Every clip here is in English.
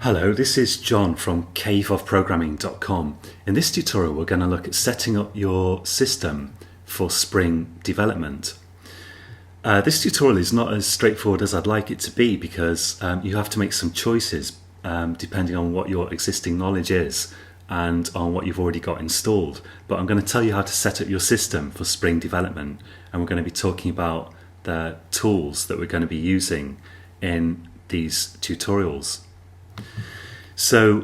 Hello, this is John from caveofprogramming.com. In this tutorial we're going to look at setting up your system for Spring development. This tutorial is not as straightforward as I'd like it to be because you have to make some choices depending on what your existing knowledge is and on what you've already got installed. But I'm going to tell you how to set up your system for Spring development, and we're going to be talking about the tools that we're going to be using in these tutorials. So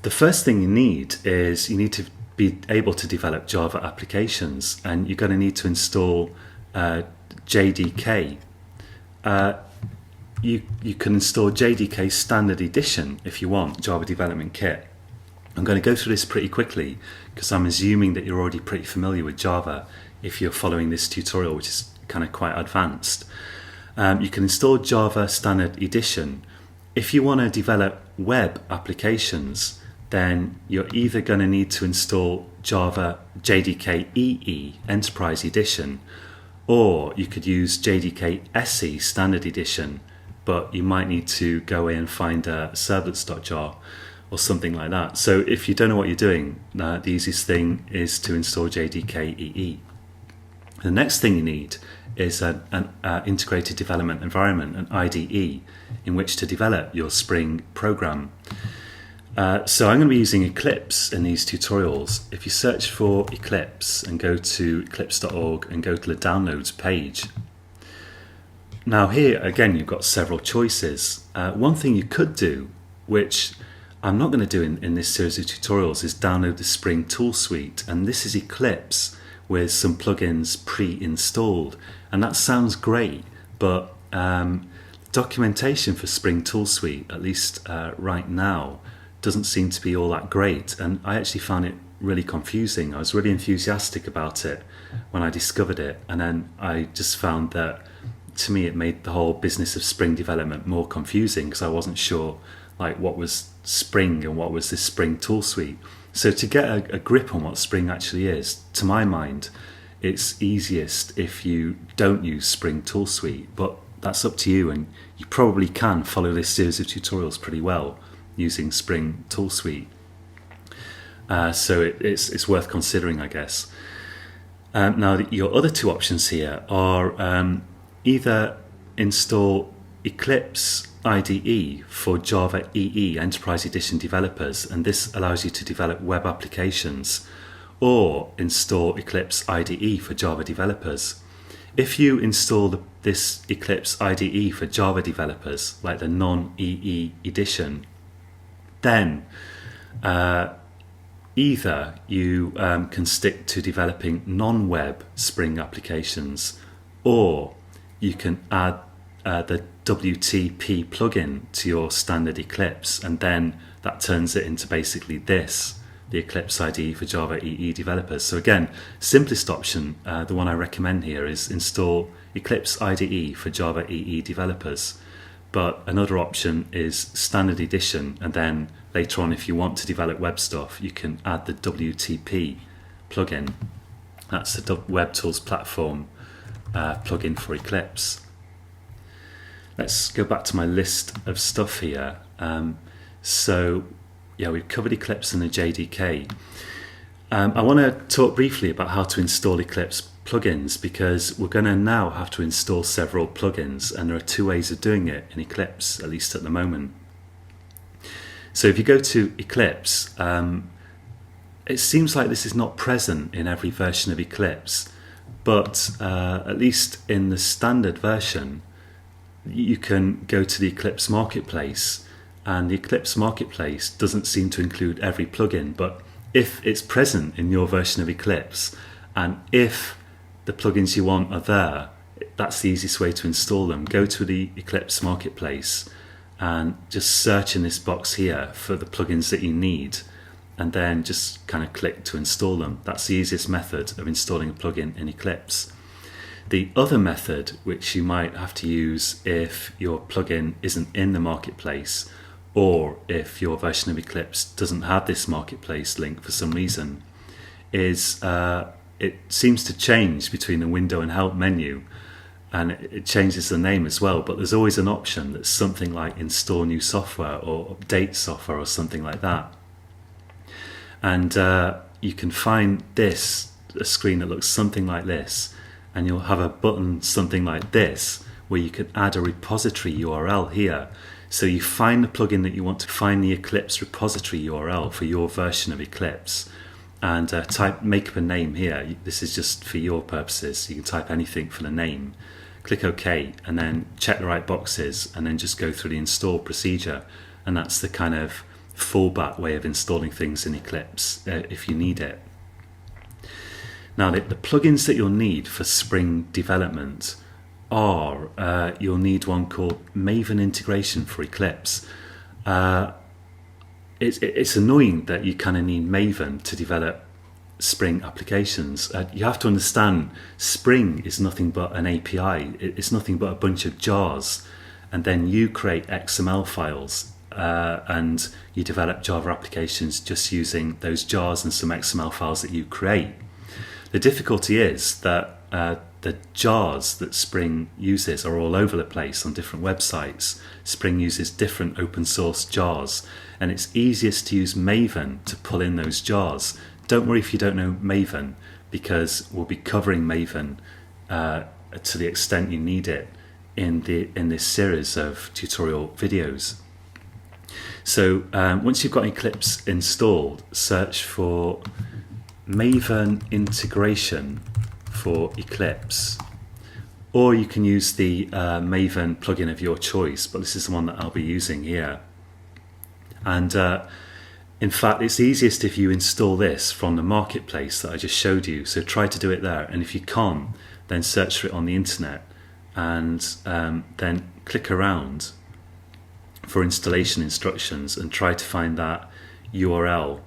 the first thing you need is you need to be able to develop Java applications, and you're going to need to install JDK. You can install JDK Standard Edition if you want, Java Development Kit. I'm going to go through this pretty quickly because I'm assuming that you're already pretty familiar with Java if you're following this tutorial, which is kind of quite advanced. You can install Java Standard Edition. If you want to develop web applications, then you're either going to need to install Java JDK EE Enterprise Edition, or you could use JDK SE Standard Edition, but you might need to go in and find a servlets.jar or something like that. So if you don't know what you're doing, the easiest thing is to install JDK EE. The next thing you need is an integrated development environment, an IDE, in which to develop your Spring program. So I'm going to be using Eclipse in these tutorials. If you search for Eclipse and go to eclipse.org and go to the downloads page. Now here again you've got several choices. One thing you could do, which I'm not going to do in this series of tutorials, is download the Spring tool suite, and this is Eclipse with some plugins pre-installed, and that sounds great, but documentation for Spring Tool Suite, at least right now, doesn't seem to be all that great, and I actually found it really confusing. I was really enthusiastic about it when I discovered it, and then I just found that, to me, it made the whole business of Spring development more confusing because I wasn't sure like what was Spring and what was this Spring Tool Suite. So to get a grip on what Spring actually is, to my mind, it's easiest if you don't use Spring Tool Suite, but that's up to you, and you probably can follow this series of tutorials pretty well using Spring Tool Suite. So it's worth considering, I guess. Now your other two options here are either install Eclipse IDE for Java EE Enterprise Edition developers, and this allows you to develop web applications, or install Eclipse IDE for Java developers. If you install this Eclipse IDE for Java developers, like the non-EE edition, then either you can stick to developing non-web Spring applications, or you can add the WTP plugin to your standard Eclipse, and then that turns it into basically this, the Eclipse IDE for Java EE developers. So again, simplest option, the one I recommend here, is install Eclipse IDE for Java EE developers. But another option is Standard Edition, and then later on, if you want to develop web stuff, you can add the WTP plugin. That's the Web Tools Platform plugin for Eclipse. Let's go back to my list of stuff here. So yeah, we've covered Eclipse and the JDK. I want to talk briefly about how to install Eclipse plugins, because we're going to now have to install several plugins, and there are two ways of doing it in Eclipse, at least at the moment. So if you go to Eclipse, it seems like this is not present in every version of Eclipse, but at least in the standard version, you can go to the Eclipse Marketplace, and the Eclipse Marketplace doesn't seem to include every plugin, but if it's present in your version of Eclipse, and if the plugins you want are there, that's the easiest way to install them. Go to the Eclipse Marketplace and just search in this box here for the plugins that you need, and then just kind of click to install them. That's the easiest method of installing a plugin in Eclipse. The other method, which you might have to use if your plugin isn't in the marketplace, or if your version of Eclipse doesn't have this marketplace link for some reason, is it seems to change between the window and help menu. and it changes the name as well, but there's always an option that's something like install new software or update software or something like that. And you can find a screen that looks something like this, and you'll have a button something like this where you can add a repository URL here. So you find the plugin that you want to find, the Eclipse repository URL for your version of Eclipse, and make up a name here. This is just for your purposes. You can type anything for the name. Click OK, and then check the right boxes, and then just go through the install procedure. And that's the kind of fallback way of installing things in Eclipse if you need it. Now, the plugins that you'll need for Spring development are, you'll need one called Maven Integration for Eclipse. It's annoying that you kind of need Maven to develop Spring applications. You have to understand Spring is nothing but an API. It's nothing but a bunch of jars, and then you create XML files and you develop Java applications just using those jars and some XML files that you create. The difficulty is that the jars that Spring uses are all over the place on different websites. Spring uses different open source jars, and it's easiest to use Maven to pull in those jars. Don't worry if you don't know Maven, because we'll be covering Maven to the extent you need it in this series of tutorial videos. So once you've got Eclipse installed, search for Maven Integration for Eclipse, or you can use the Maven plugin of your choice, but this is the one that I'll be using here. And in fact, it's easiest if you install this from the marketplace that I just showed you, so try to do it there, and if you can't, then search for it on the internet, and then click around for installation instructions and try to find that URL.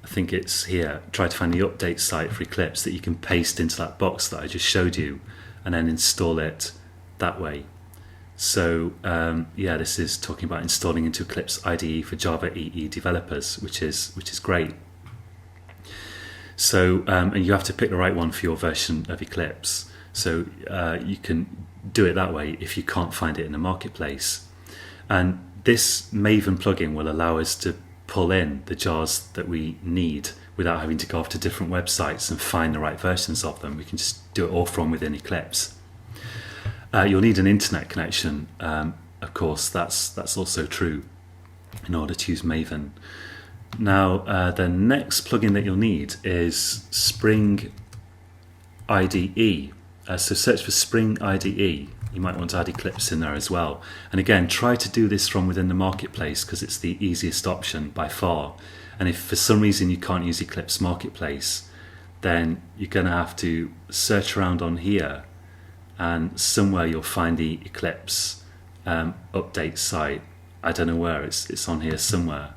I think it's here. Try to find the update site for Eclipse that you can paste into that box that I just showed you, and then install it that way. So yeah, this is talking about installing into Eclipse IDE for Java EE developers, which is great. So and you have to pick the right one for your version of Eclipse. So you can do it that way if you can't find it in the marketplace. And this Maven plugin will allow us to pull in the jars that we need without having to go off to different websites and find the right versions of them. We can just do it all from within Eclipse. You'll need an internet connection, of course, that's also true in order to use Maven. Now, the next plugin that you'll need is Spring IDE. So search for Spring IDE. You might want to add Eclipse in there as well. And again, try to do this from within the marketplace because it's the easiest option by far. And if for some reason you can't use Eclipse Marketplace, then you're going to have to search around on here, and somewhere you'll find the Eclipse update site. I don't know where, it's on here somewhere.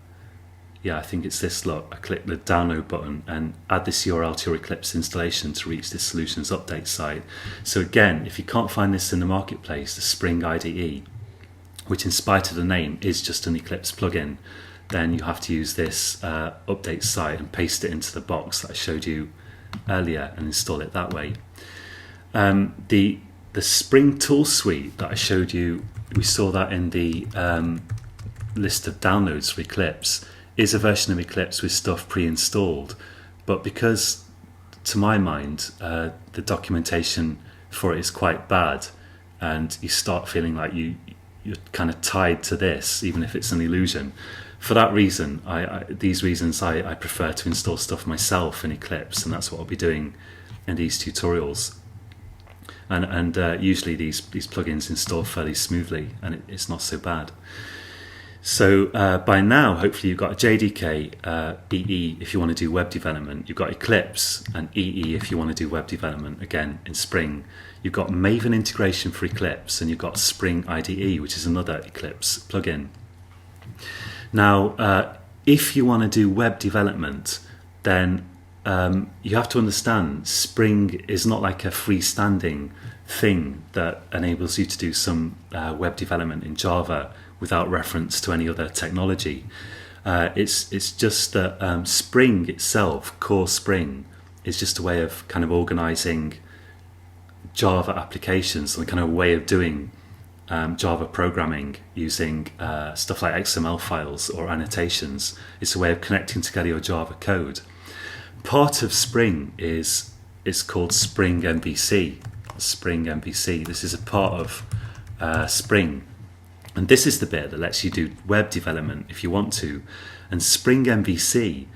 Yeah, I think it's this. Look, I click the download button and add this URL to your Eclipse installation to reach this solutions update site. So again, if you can't find this in the marketplace, the Spring IDE, which in spite of the name is just an Eclipse plugin, then you have to use this update site and paste it into the box that I showed you earlier and install it that way. The Spring Tool Suite that I showed you, we saw that in the list of downloads for Eclipse, is a version of Eclipse with stuff pre-installed, but because to my mind the documentation for it is quite bad, and you start feeling like you're kind of tied to this even if it's an illusion. For that reason, these reasons, I prefer to install stuff myself in Eclipse, and that's what I'll be doing in these tutorials. And usually these plugins install fairly smoothly, and it's not so bad. So by now, hopefully you've got JDK, EE if you want to do web development. You've got Eclipse and EE if you want to do web development, again in Spring. You've got Maven integration for Eclipse, and you've got Spring IDE, which is another Eclipse plugin. Now, if you want to do web development, then you have to understand Spring is not like a freestanding thing that enables you to do some web development in Java without reference to any other technology. It's just that Spring itself, core Spring, is just a way of kind of organizing Java applications, the kind of way of doing Java programming using stuff like XML files or annotations. It's a way of connecting together your Java code. Part of Spring is called Spring MVC. Spring MVC. This is a part of Spring, and this is the bit that lets you do web development if you want to. And Spring MVC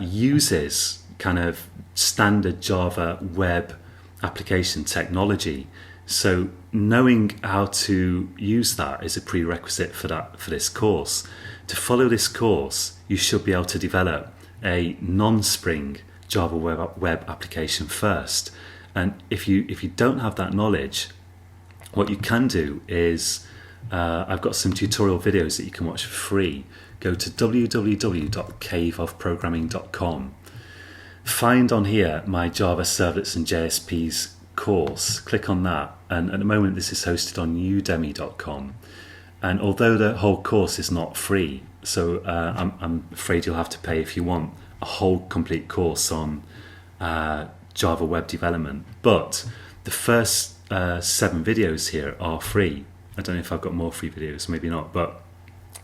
uses kind of standard Java web application technology. So knowing how to use that is a prerequisite for this course. To follow this course, you should be able to develop a non-Spring Java web application first. And if you don't have that knowledge, what you can do is I've got some tutorial videos that you can watch for free. Go to www.caveofprogramming.com. Find on here my Java Servlets and JSPs course. Click on that, and at the moment this is hosted on udemy.com. And although the whole course is not free, so I'm afraid you'll have to pay if you want a whole complete course on Java web development. But the first 7 videos here are free. I don't know if I've got more free videos, maybe not, but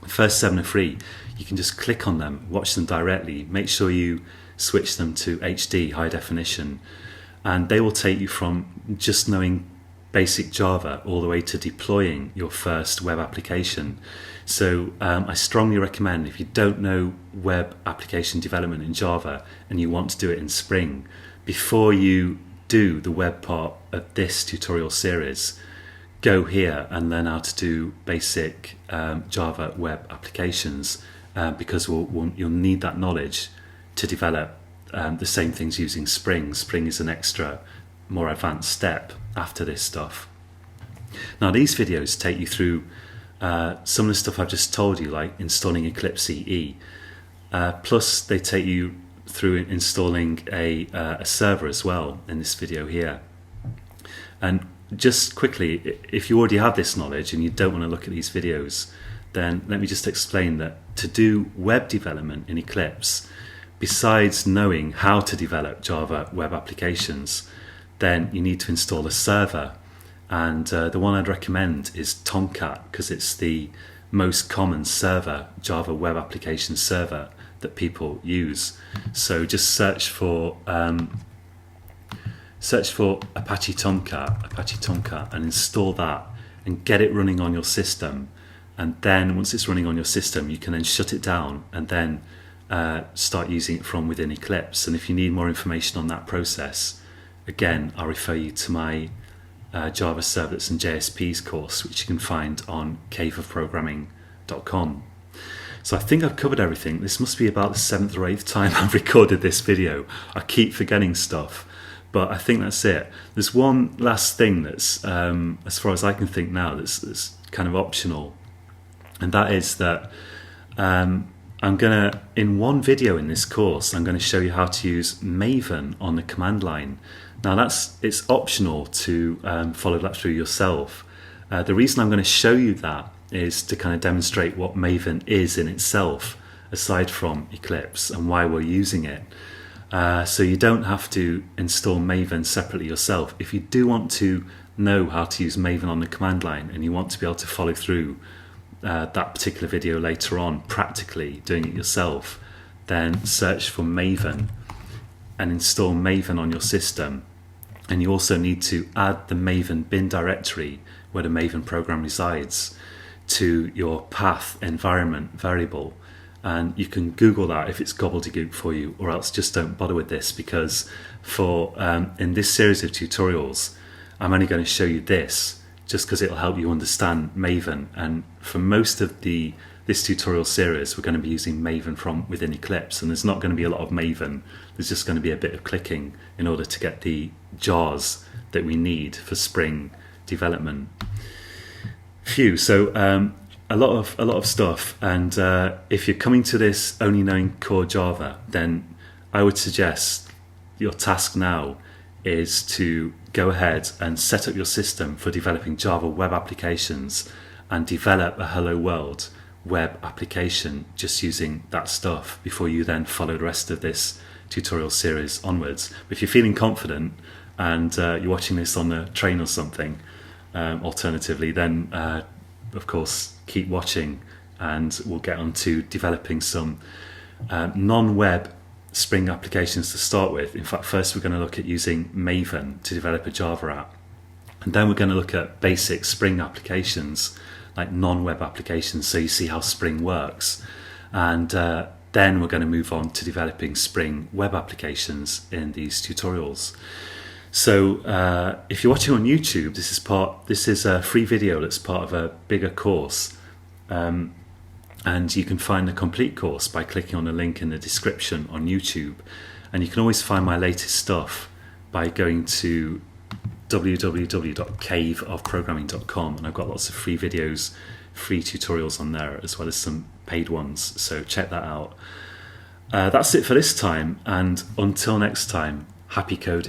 the first 7 are free. You can just click on them, watch them directly, make sure you switch them to HD, high definition, and they will take you from just knowing basic Java all the way to deploying your first web application. So I strongly recommend, if you don't know web application development in Java and you want to do it in Spring, before you do the web part of this tutorial series, go here and learn how to do basic Java web applications, because you'll need that knowledge to develop the same things using Spring. Spring is an extra, more advanced step after this stuff. Now these videos take you through some of the stuff I've just told you, like installing Eclipse EE. Plus they take you through installing a server as well in this video here. And just quickly, if you already have this knowledge and you don't want to look at these videos, then let me just explain that to do web development in Eclipse, besides knowing how to develop Java web applications, then you need to install a server. And the one I'd recommend is Tomcat, because it's the most common server, Java web application server, that people use. So just search for Apache Tomcat and install that and get it running on your system. And then once it's running on your system, you can then shut it down and then start using it from within Eclipse. And if you need more information on that process, again, I'll refer you to my Java Servlets and JSPs course, which you can find on caveofprogramming.com. So I think I've covered everything. This must be about the 7th or 8th time I've recorded this video. I keep forgetting stuff, but I think that's it. There's one last thing that's, as far as I can think now, that's kind of optional, and that is that in one video in this course, I'm going to show you how to use Maven on the command line. Now it's optional to follow that through yourself. The reason I'm going to show you that is to kind of demonstrate what Maven is in itself, aside from Eclipse, and why we're using it. So you don't have to install Maven separately yourself. If you do want to know how to use Maven on the command line and you want to be able to follow through that particular video later on, practically doing it yourself, then search for Maven and install Maven on your system. And you also need to add the Maven bin directory where the Maven program resides to your path environment variable. And you can Google that if it's gobbledygook for you, or else just don't bother with this, because for in this series of tutorials I'm only going to show you this just because it'll help you understand Maven. And for most of this tutorial series we're going to be using Maven from within Eclipse, and there's not going to be a lot of Maven. There's just going to be a bit of clicking in order to get the jars that we need for Spring development. Phew, so a lot of stuff, and if you're coming to this only knowing core Java, then I would suggest your task now is to go ahead and set up your system for developing Java web applications and develop a Hello World web application just using that stuff before you then follow the rest of this tutorial series onwards. But if you're feeling confident, and you're watching this on the train or something, alternatively, then of course keep watching, and we'll get on to developing some non-web Spring applications to start with. In fact, first we're going to look at using Maven to develop a Java app, and then we're going to look at basic Spring applications, like non-web applications, so you see how Spring works. And then we're going to move on to developing Spring web applications in these tutorials. So if you're watching on YouTube, this is a free video that's part of a bigger course. And you can find the complete course by clicking on the link in the description on YouTube. And you can always find my latest stuff by going to www.caveofprogramming.com, and I've got lots of free videos, free tutorials on there, as well as some paid ones, so check that out. That's it for this time, and until next time, happy coding.